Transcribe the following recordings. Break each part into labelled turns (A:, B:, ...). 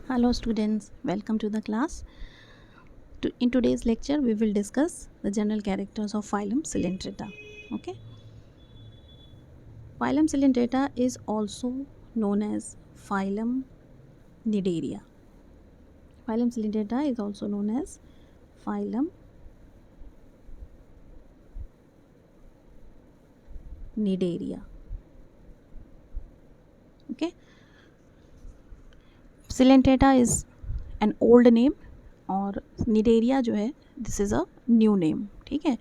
A: Hello students, welcome to the class. In today's lecture, we will discuss the general characters of phylum Coelenterata. Okay. Phylum Coelenterata is also known as phylum Cnidaria. Phylum Coelenterata is also known as phylum Cnidaria. Okay. Coelenterata is an old name और Cnidaria जो है this is a new name. ठीक है.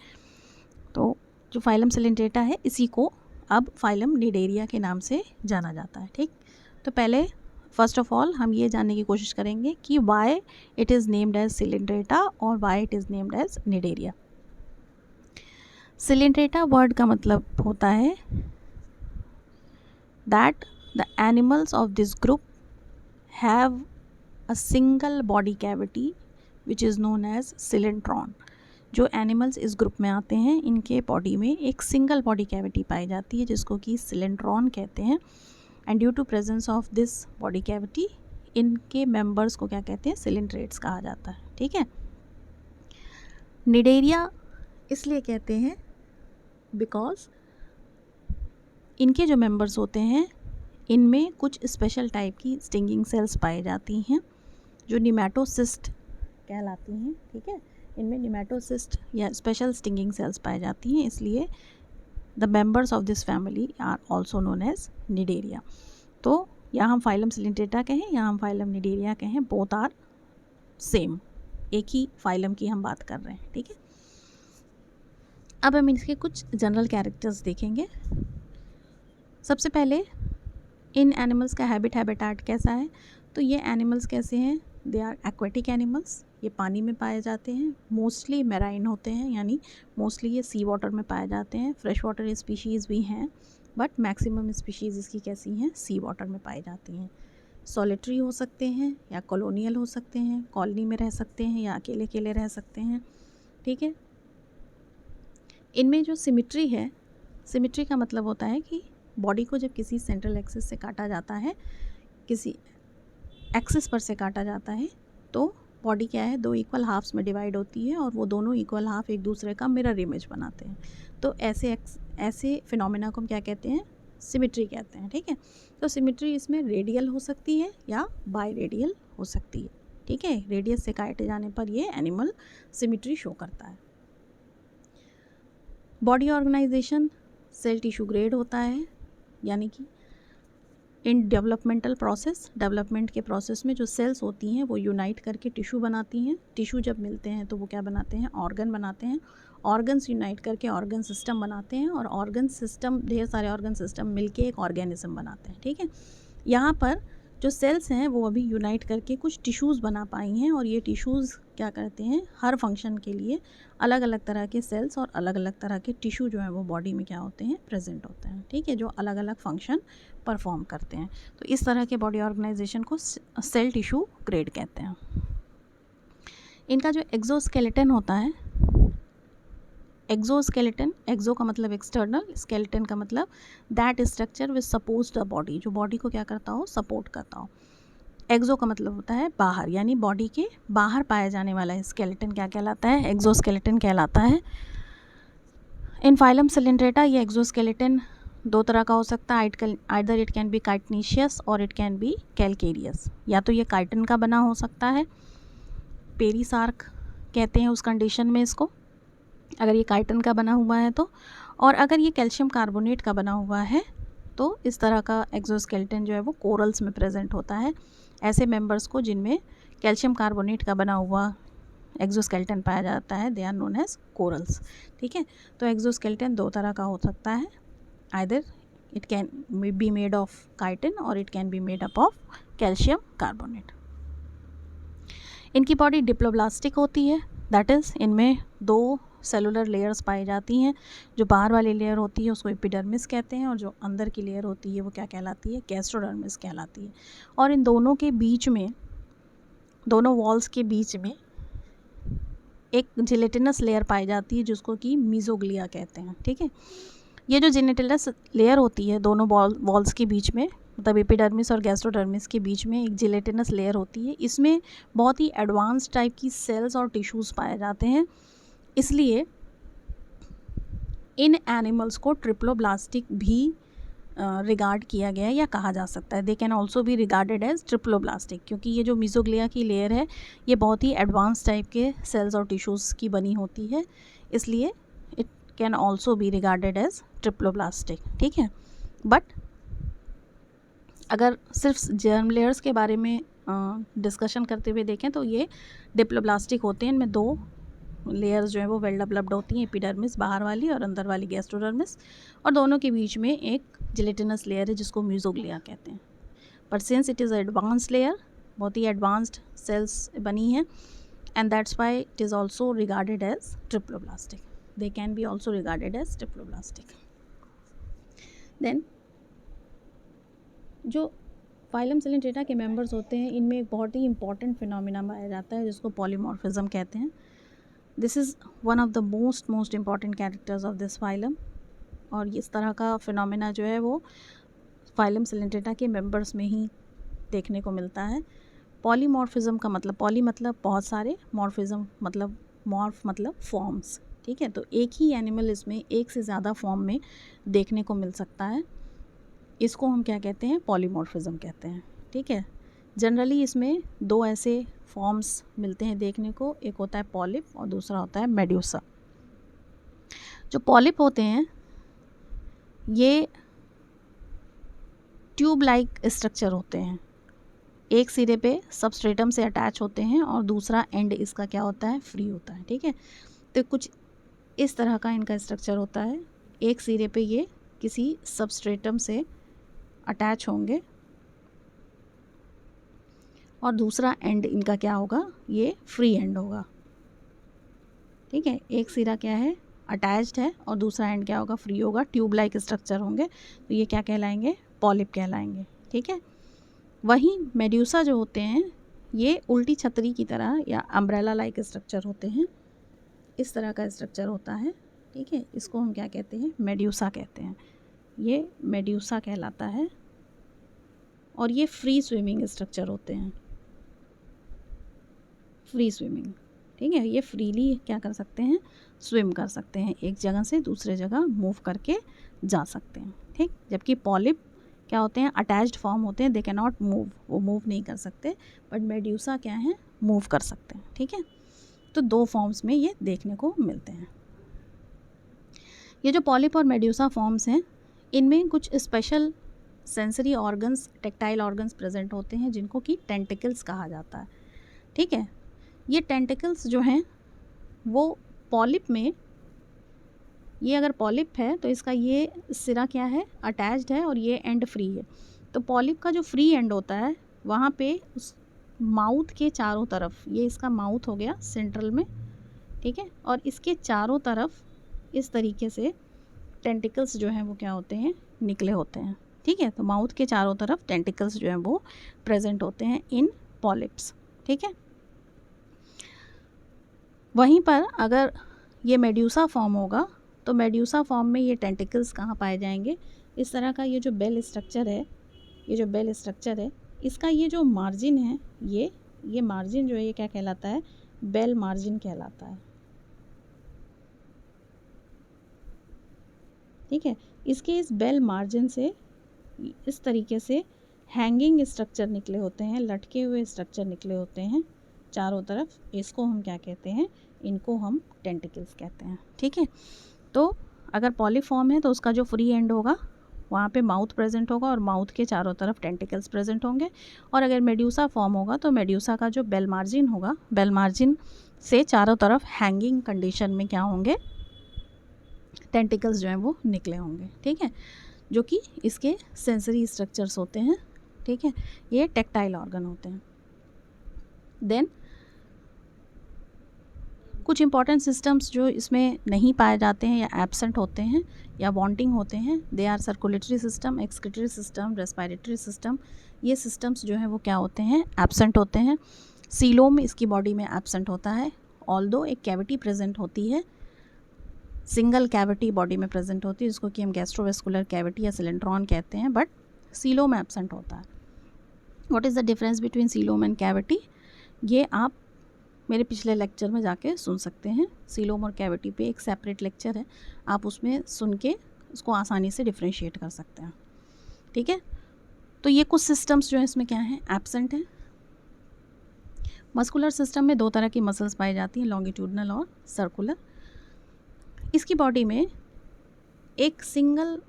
A: तो जो phylum Coelenterata है इसी को अब फाइलम Cnidaria के नाम से जाना जाता है. ठीक. तो पहले फर्स्ट ऑफ ऑल हम ये जानने की कोशिश करेंगे कि why it is named as Coelenterata और why it is named as Cnidaria. Coelenterata word का मतलब होता है that the animals of this group have a single body cavity which is known as Coelentron. जो एनिमल्स इस group में आते हैं इनके बॉडी में एक सिंगल बॉडी कैविटी पाई जाती है जिसको कि Coelentron कहते हैं. And due to presence of this body cavity इनके मेंबर्स को क्या कहते हैं, Coelentrates कहा जाता है. ठीक है. Cnidaria इसलिए कहते हैं बिकॉज इनके जो मेंबर्स होते हैं इनमें कुछ स्पेशल टाइप की स्टिंगिंग सेल्स पाई जाती हैं जो निमेटोसिस्ट कहलाती हैं. ठीक है. इनमें निमेटोसिस्ट या स्पेशल स्टिंगिंग सेल्स पाई जाती हैं, इसलिए the members of this family are also known as Cnidaria. तो यहाँ हम फाइलम Coelenterata कहें या हम फाइलम Cnidaria कहें, बोथ आर सेम, एक ही फाइलम की हम बात कर रहे हैं. ठीक है. अब हम इसके कुछ जनरल कैरेक्टर्स देखेंगे. सबसे पहले इन एनिमल्स का हैबिटेट कैसा है. तो ये एनिमल्स कैसे हैं, दे आर एक्वेटिक एनिमल्स. ये पानी में पाए जाते हैं, मोस्टली मैराइन होते हैं, यानी मोस्टली ये सी वाटर में पाए जाते हैं. फ्रेश वाटर स्पीशीज़ भी हैं बट मैक्सिमम स्पीशीज़ इसकी कैसी हैं, सी वाटर में पाई जाती हैं. सॉलिटरी हो सकते हैं या कॉलोनियल हो सकते हैं, कॉलोनी में रह सकते हैं या अकेले अकेले रह सकते हैं. ठीक है. इनमें जो सिमिट्री है, सिमिट्री का मतलब होता है कि बॉडी को जब किसी सेंट्रल एक्सिस से काटा जाता है, किसी एक्सिस पर से काटा जाता है, तो बॉडी क्या है, दो इक्वल हाफ्स में डिवाइड होती है और वो दोनों इक्वल हाफ एक दूसरे का मिरर इमेज बनाते हैं. तो ऐसे फिनोमेना को हम क्या कहते हैं, सिमिट्री कहते हैं. ठीक है. तो सिमिट्री इसमें रेडियल हो सकती है या बाई रेडियल हो सकती है. ठीक है. रेडियस से काटे जाने पर ये एनिमल सिमिट्री शो करता है. Body organisation cell tissue grade होता है, यानी कि इन डेवलपमेंटल प्रोसेस, डेवलपमेंट के प्रोसेस में जो सेल्स होती हैं वो यूनाइट करके टिश्यू बनाती हैं. टिश्यू जब मिलते हैं तो वो क्या बनाते हैं, ऑर्गन बनाते हैं. ऑर्गन्स यूनाइट करके ऑर्गन सिस्टम बनाते हैं और ऑर्गन सिस्टम, ढेर सारे ऑर्गन सिस्टम मिलके एक ऑर्गेनिज्म बनाते हैं. ठीक है. यहाँ पर जो सेल्स हैं वो अभी यूनाइट करके कुछ टिश्यूज़ बना पाई हैं और ये टिश्यूज़ क्या करते हैं, हर फंक्शन के लिए अलग अलग तरह के सेल्स और अलग अलग तरह के टिश्यू जो है वो बॉडी में क्या होते हैं, प्रेजेंट होते हैं. ठीक है. जो अलग अलग फंक्शन परफॉर्म करते हैं. तो इस तरह के बॉडी ऑर्गेनाइजेशन को सेल टिश्यू ग्रेड कहते हैं. इनका जो एक्सोस्केलेटन होता है, एक्सोस्केलेटन, एक्सो का मतलब एक्सटर्नल, स्केलेटन का मतलब that structure which supports the body, जो बॉडी को क्या करता हो, सपोर्ट करता हो. एक्सो का मतलब होता है बाहर, यानी बॉडी के बाहर पाया जाने वाला स्केलेटन क्या कहलाता है, एक्सोस्केलेटन कहलाता है. इन फाइलम Coelenterata ये एक्सोस्केलेटन दो तरह का हो सकता है, आइदर इट कैन बी काइटनीशियस और इट कैन बी कैलकेरियस. या तो ये काइटन का बना हो सकता है, पेरीसार्क कहते हैं उस कंडीशन में इसको, अगर ये काइटन का बना हुआ है तो. और अगर ये कैल्शियम कार्बोनेट का बना हुआ है तो इस तरह का एक्सोस्केलेटन जो है वो कोरल्स में प्रेजेंट होता है. ऐसे मेंबर्स को जिनमें कैल्शियम कार्बोनेट का बना हुआ एक्सोस्केलेटन पाया जाता है, they are known as corals. ठीक है. तो एक्सोस्केलेटन दो तरह का हो सकता है, either it can be made of chitin और it can be made up of calcium carbonate. इनकी बॉडी डिप्लोब्लास्टिक होती है, दैट इज़ इनमें दो सेलुलर लेयर्स पाई जाती हैं. जो बाहर वाली लेयर होती है उसको एपिडर्मिस कहते हैं और जो अंदर की लेयर होती है वो क्या कहलाती है, गैस्ट्रोडर्मिस कहलाती है. और इन दोनों के बीच में, दोनों वॉल्स के बीच में एक जिलेटिनस लेयर पाई जाती है जिसको कि मीजोग्लिया कहते हैं. ठीक है. ये जो जिलेटिनस लेयर होती है दोनों वॉल्स के बीच में, मतलब एपिडर्मिस और गैस्ट्रोडर्मिस के बीच में एक जिलेटिनस लेयर होती है। इसमें बहुत ही एडवांस टाइप की सेल्स और टिश्यूज़ पाए जाते हैं, इसलिए इन एनिमल्स को ट्रिप्लोब्लास्टिक भी रिगार्ड किया गया है या कहा जा सकता है। They can also be regarded as triploblastic, क्योंकि ये जो मीजोग्लिया की लेयर है ये बहुत ही एडवांस टाइप के सेल्स और टिश्यूज़ की बनी होती है, इसलिए it can also be regarded as triploblastic. ठीक है, बट अगर सिर्फ जर्म लेयर्स के बारे में डिस्कशन करते हुए देखें तो ये डिप्लोब्लास्टिक होते हैं। इनमें दो लेयर्स जो है वो वेल डेवलप्ड होती हैं, एपिडर्मिस बाहर वाली और अंदर वाली गैस्ट्रोडर्मिस, और दोनों के बीच में एक जिलेटिनस लेयर है जिसको म्यूजोग्लिया कहते हैं। पर since it is advance layer, बहुत ही एडवांस्ड सेल्स बनी है, and that's why it is also regarded as triploblastic. They can be also regarded as triploblastic. Then जो फाइलम सिलेंट्रेटा के मेंबर्स होते हैं, इनमें एक बहुत ही इंपॉर्टेंट फिनोमिना पाया जाता है जिसको पॉलीमॉर्फिज्म कहते हैं। This is one of the most important characters of this phylum, और इस तरह का फिनोमिना जो है वो फाइलम सिलेंट्रेटा के मेंबर्स में ही देखने को मिलता है। पॉलीमॉर्फिज्म का मतलब, पॉली मतलब बहुत सारे, मॉर्फिज्म मतलब मॉर्फ मतलब फॉर्म्स। ठीक है, तो एक ही एनिमल इसमें एक से ज़्यादा फॉर्म में देखने को मिल सकता है, इसको हम क्या कहते हैं, पॉलीमॉर्फिज्म कहते हैं। ठीक है, जनरली इसमें दो ऐसे फॉर्म्स मिलते हैं देखने को, एक होता है पॉलिप और दूसरा होता है मेड्यूसा। जो पॉलिप होते हैं ये ट्यूब लाइक स्ट्रक्चर होते हैं, एक सिरे पे सबस्ट्रेटम से अटैच होते हैं और दूसरा एंड इसका क्या होता है, फ्री होता है। ठीक है, तो कुछ इस तरह का इनका स्ट्रक्चर होता है, एक सिरे पे ये किसी सबस्ट्रेटम से अटैच होंगे और दूसरा एंड इनका क्या होगा, ये फ्री एंड होगा। ठीक है, एक सिरा क्या है, अटैच्ड है, और दूसरा एंड क्या होगा, फ्री होगा, ट्यूब लाइक स्ट्रक्चर होंगे, तो ये क्या कहलाएंगे, पॉलिप कहलाएंगे। ठीक है, वहीं मेड्यूसा जो होते हैं ये उल्टी छतरी की तरह या अम्ब्रेला लाइक स्ट्रक्चर होते हैं, इस तरह का स्ट्रक्चर होता है। ठीक है, इसको हम क्या कहते हैं, मेड्यूसा कहते हैं, ये मेड्यूसा कहलाता है, और ये फ्री स्विमिंग स्ट्रक्चर होते हैं, फ्री स्विमिंग। ठीक है, ये फ्रीली क्या कर सकते हैं, स्विम कर सकते हैं, एक जगह से दूसरे जगह मूव करके जा सकते हैं। ठीक, जबकि पॉलिप क्या होते हैं, अटैच्ड फॉर्म होते हैं, दे कैन नॉट मूव, वो मूव नहीं कर सकते, बट मेड्यूसा क्या है, मूव कर सकते हैं। ठीक है, तो दो फॉर्म्स में ये देखने को मिलते हैं। ये जो पॉलिप और मेड्यूसा फॉर्म्स हैं, इनमें कुछ special sensory organs, tactile organs present होते हैं जिनको कि टेंटिकल्स कहा जाता है। ठीक है, ये टेंटिकल्स जो हैं वो पॉलिप में, ये अगर पॉलिप है तो इसका ये सिरा क्या है, अटैच्ड है, और ये एंड फ्री है। तो पॉलिप का जो फ्री एंड होता है वहाँ पे उस माउथ के चारों तरफ, ये इसका माउथ हो गया सेंट्रल में, ठीक है, और इसके चारों तरफ इस तरीके से टेंटिकल्स जो हैं वो क्या होते हैं, निकले होते हैं। ठीक है, तो माउथ के चारों तरफ टेंटिकल्स जो हैं वो प्रेजेंट होते हैं इन पॉलिप्स। ठीक है, वहीं पर अगर ये मेड्यूसा फॉर्म होगा तो मेड्यूसा फॉर्म में ये टेंटिकल्स कहाँ पाए जाएंगे, इस तरह का ये जो बेल स्ट्रक्चर है, ये जो बेल स्ट्रक्चर है, इसका ये जो मार्जिन है, ये मार्जिन जो है ये क्या कहलाता है, बेल मार्जिन कहलाता है। ठीक है, इसके इस बेल मार्जिन से इस तरीके से हैंगिंग स्ट्रक्चर निकले होते हैं, लटके हुए स्ट्रक्चर निकले होते हैं चारों तरफ, इसको हम क्या कहते हैं, इनको हम टेंटिकल्स कहते हैं। ठीक है, तो अगर पॉलीफॉर्म है तो उसका जो फ्री एंड होगा वहाँ पे माउथ प्रेजेंट होगा और माउथ के चारों तरफ टेंटिकल्स प्रेजेंट होंगे, और अगर मेड्यूसा फॉर्म होगा तो मेड्यूसा का जो बेल मार्जिन होगा, बेल मार्जिन से चारों तरफ हैंगिंग कंडीशन में क्या होंगे, टेंटिकल्स जो हैं वो निकले होंगे। ठीक है, जो कि इसके सेंसरी स्ट्रक्चर्स होते हैं। ठीक है, ये टेक्टाइल ऑर्गन होते हैं। देन कुछ इंपॉर्टेंट सिस्टम्स जो इसमें नहीं पाए जाते हैं या एब्सेंट होते हैं या वांटिंग होते हैं, they are circulatory system, excretory system, respiratory system. ये सिस्टम्स जो हैं वो क्या होते हैं, एब्सेंट होते हैं। सीलोम इसकी बॉडी में एब्सेंट होता है, ऑल्दो एक कैविटी प्रेजेंट होती है, सिंगल कैविटी बॉडी में प्रेजेंट होती है जिसको कि हम गैस्ट्रोवेस्कुलर कैविटी या सिलेंट्रॉन कहते हैं, बट सीलोम एब्सेंट होता है। What is the difference between coelom and cavity, ये आप मेरे पिछले लेक्चर में जाके सुन सकते हैं। सीलोम और कैविटी पे एक सेपरेट लेक्चर है, आप उसमें सुन के उसको आसानी से डिफ्रेंशिएट कर सकते हैं, ठीक है। तो ये कुछ सिस्टम्स जो है इसमें क्या है, एब्सेंट है। मस्कुलर सिस्टम में दो तरह की मसल्स पाई जाती हैं, लॉन्गिट्यूडनल और सर्कुलर। इसकी बॉडी में एक सिंगल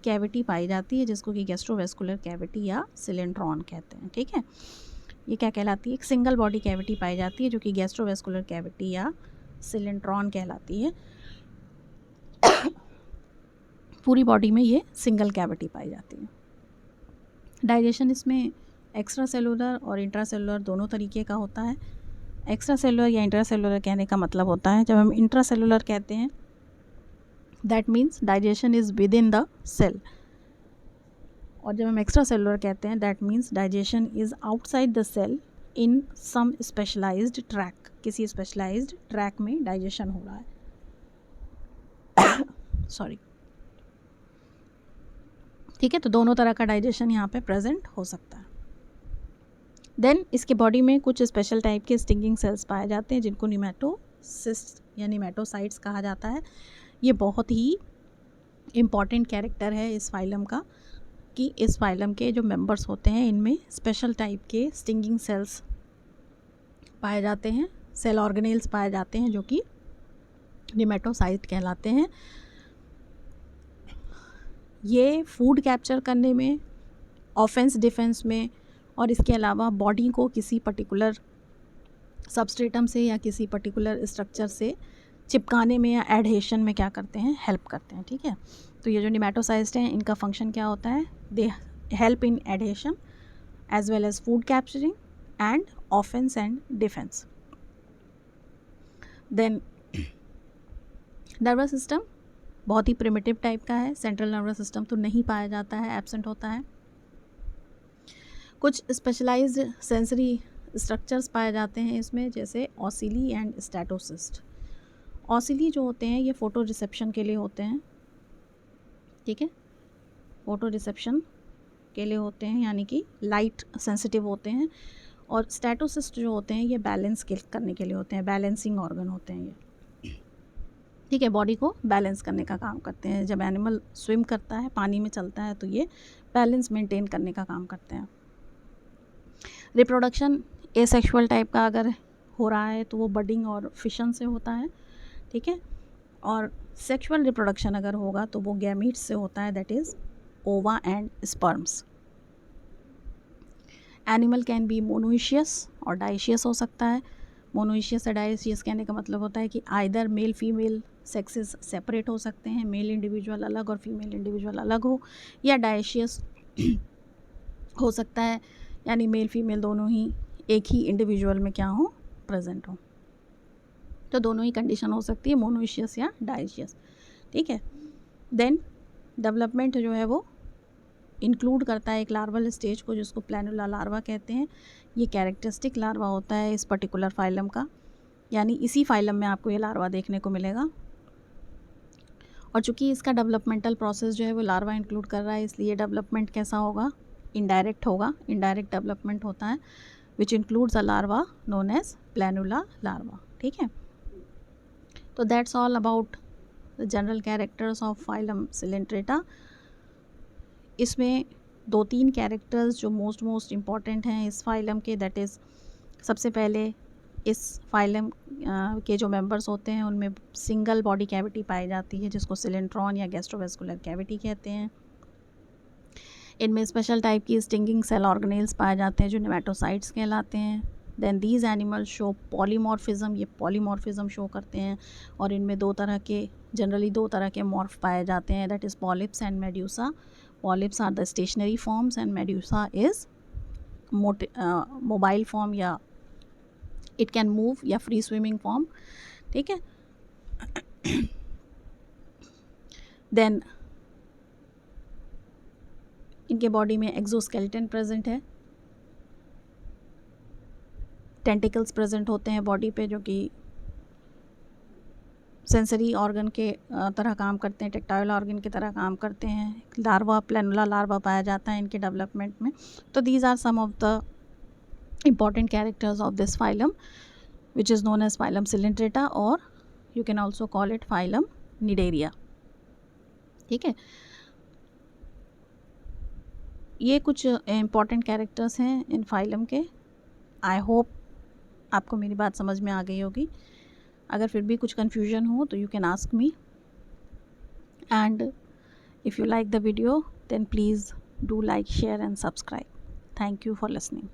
A: कैविटी पाई जाती है जिसको कि गैस्ट्रोवेस्कुलर कैविटी या सिलेंट्रॉन कहते हैं, ठीक है। ये क्या कहलाती है, एक सिंगल बॉडी कैविटी पाई जाती है जो कि गैस्ट्रोवेस्कुलर कैविटी या सिलेंट्रॉन कहलाती है। पूरी बॉडी में ये सिंगल कैविटी पाई जाती है। डाइजेशन इसमें एक्स्ट्रा सेलुलर और इंट्रा सेलुलर दोनों तरीके का होता है। एक्स्ट्रा सेलुलर या इंट्रा सेलुलर कहने का मतलब होता है, जब हम इंट्रा सेलुलर कहते हैं that means digestion is within the cell, और जब हम एक्स्ट्रा सेलुलर कहते हैं that means digestion is outside the cell in some specialised track, किसी स्पेशलाइज्ड ट्रैक में डाइजेशन हो रहा है। सॉरी, ठीक है। तो दोनों तरह का डाइजेशन यहाँ पे प्रेजेंट हो सकता है। देन इसके बॉडी में कुछ स्पेशल टाइप के स्टिंगिंग सेल्स पाए जाते हैं जिनको निमेटोसिस्ट या निमेटोसाइट्स कहा जाता है। ये बहुत ही इम्पॉर्टेंट कैरेक्टर है इस फाइलम का, कि इस फाइलम के जो मेंबर्स होते हैं इनमें स्पेशल टाइप के स्टिंगिंग सेल्स पाए जाते हैं, सेल ऑर्गेनेल्स पाए जाते हैं जो कि निमेटोसाइट कहलाते हैं। ये फूड कैप्चर करने में, ऑफेंस डिफेंस में, और इसके अलावा बॉडी को किसी पर्टिकुलर सबस्ट्रेटम से या किसी पर्टिकुलर स्ट्रक्चर से चिपकाने में या एडहेशन में क्या करते हैं, हेल्प करते हैं, ठीक है। तो ये जो निमेटोसाइट्स हैं इनका फंक्शन क्या होता है, they help in adhesion as well as food capturing and offence and defence. Then nervous system बहुत ही प्रिमिटिव टाइप का है, सेंट्रल नर्वस सिस्टम तो नहीं पाया जाता है, एब्सेंट होता है। कुछ स्पेशलाइज्ड सेंसरी स्ट्रक्चर्स पाए जाते हैं इसमें, जैसे ऑसिली एंड स्टैटोसिस्ट। ऑसिली जो होते हैं ये फ़ोटो रिसेप्शन के लिए होते हैं, ठीक है, फ़ोटो रिसेप्शन के लिए होते हैं, यानी कि लाइट सेंसिटिव होते हैं। और स्टैटोसिस्ट जो होते हैं ये बैलेंस करने के लिए होते हैं, बैलेंसिंग ऑर्गन होते हैं ये, ठीक है, बॉडी को बैलेंस करने का काम करते हैं। जब एनिमल स्विम करता है, पानी में चलता है, तो ये बैलेंस मेंटेन करने का काम करते हैं। रिप्रोडक्शन एसेक्सुअल टाइप का अगर हो रहा है तो वो बडिंग और फिशन से होता है, ठीक है। और सेक्सुअल रिप्रोडक्शन अगर होगा तो वो गैमीट्स से होता है, दैट इज़ ओवा and sperms. Animal can be monoecious और डाइशियस हो सकता है। मोनोइशियस या डाइशियस कहने का मतलब होता है कि either male female sexes separate हो सकते हैं, मेल इंडिविजुअल अलग और फीमेल इंडिविजुअल अलग हो, या डाइशियस हो सकता है, यानी मेल फीमेल दोनों ही एक ही इंडिविजुअल में क्या हो, प्रेजेंट हो। तो दोनों ही कंडीशन हो सकती है, मोनोइशियस या डाइशियस, ठीक है। देन डेवलपमेंट जो है वो इंक्लूड करता है एक लार्वल स्टेज को जिसको प्लैनुला लार्वा कहते हैं। ये कैरेक्टरिस्टिक लार्वा होता है इस पर्टिकुलर फाइलम का, यानी इसी फाइलम में आपको ये लार्वा देखने को मिलेगा। और चूँकि इसका डेवलपमेंटल प्रोसेस जो है वो लार्वा इंक्लूड कर रहा है, इसलिए डेवलपमेंट कैसा होगा, इनडायरेक्ट होगा, इनडायरेक्ट डेवलपमेंट होता है which includes a larva known as planula larva, ठीक है। तो that's all about the general characters of phylum Coelenterata. इसमें 2-3 कैरेक्टर्स जो मोस्ट इम्पॉर्टेंट हैं इस फाइलम के, दैट इज़ सबसे पहले इस फाइलम के जो मेंबर्स होते हैं उनमें सिंगल बॉडी कैविटी पाई जाती है जिसको सिलेंट्रॉन या गैस्ट्रोवेस्कुलर कैविटी कहते हैं। इनमें स्पेशल टाइप की स्टिंगिंग सेल ऑर्गेनेल्स पाए जाते हैं जो नेमेटोसाइट्स कहलाते हैं। Then these animal show polymorphism, ये पॉलीमॉर्फिज्म शो करते हैं, और इनमें जनरली दो तरह के मॉर्फ पाए जाते हैं, that is polyps and medusa. Polyps are the stationary forms and medusa is mobile form, या इट कैन मूव, या फ्री स्विमिंग फॉर्म, ठीक है। देन इनके बॉडी में एक्सोस्केलेटन प्रेजेंट है, टेंटिकल्स प्रेजेंट होते हैं बॉडी पे जो कि सेंसरी ऑर्गन के तरह काम करते हैं, टेक्टाइल ऑर्गन की तरह काम करते हैं। लार्वा, प्लेनुला लार्वा पाया जाता है इनके डेवलपमेंट में। तो these are some of the important characters of this phylum, which is known as phylum Coelenterata, or you can also call it phylum Cnidaria। ठीक है, ये कुछ important characters हैं इन phylum के। I hope आपको मेरी बात समझ में आ गई होगी। अगर फिर भी कुछ confusion हो तो you can ask me, and if you like the video then please do like, share and subscribe. Thank you for listening.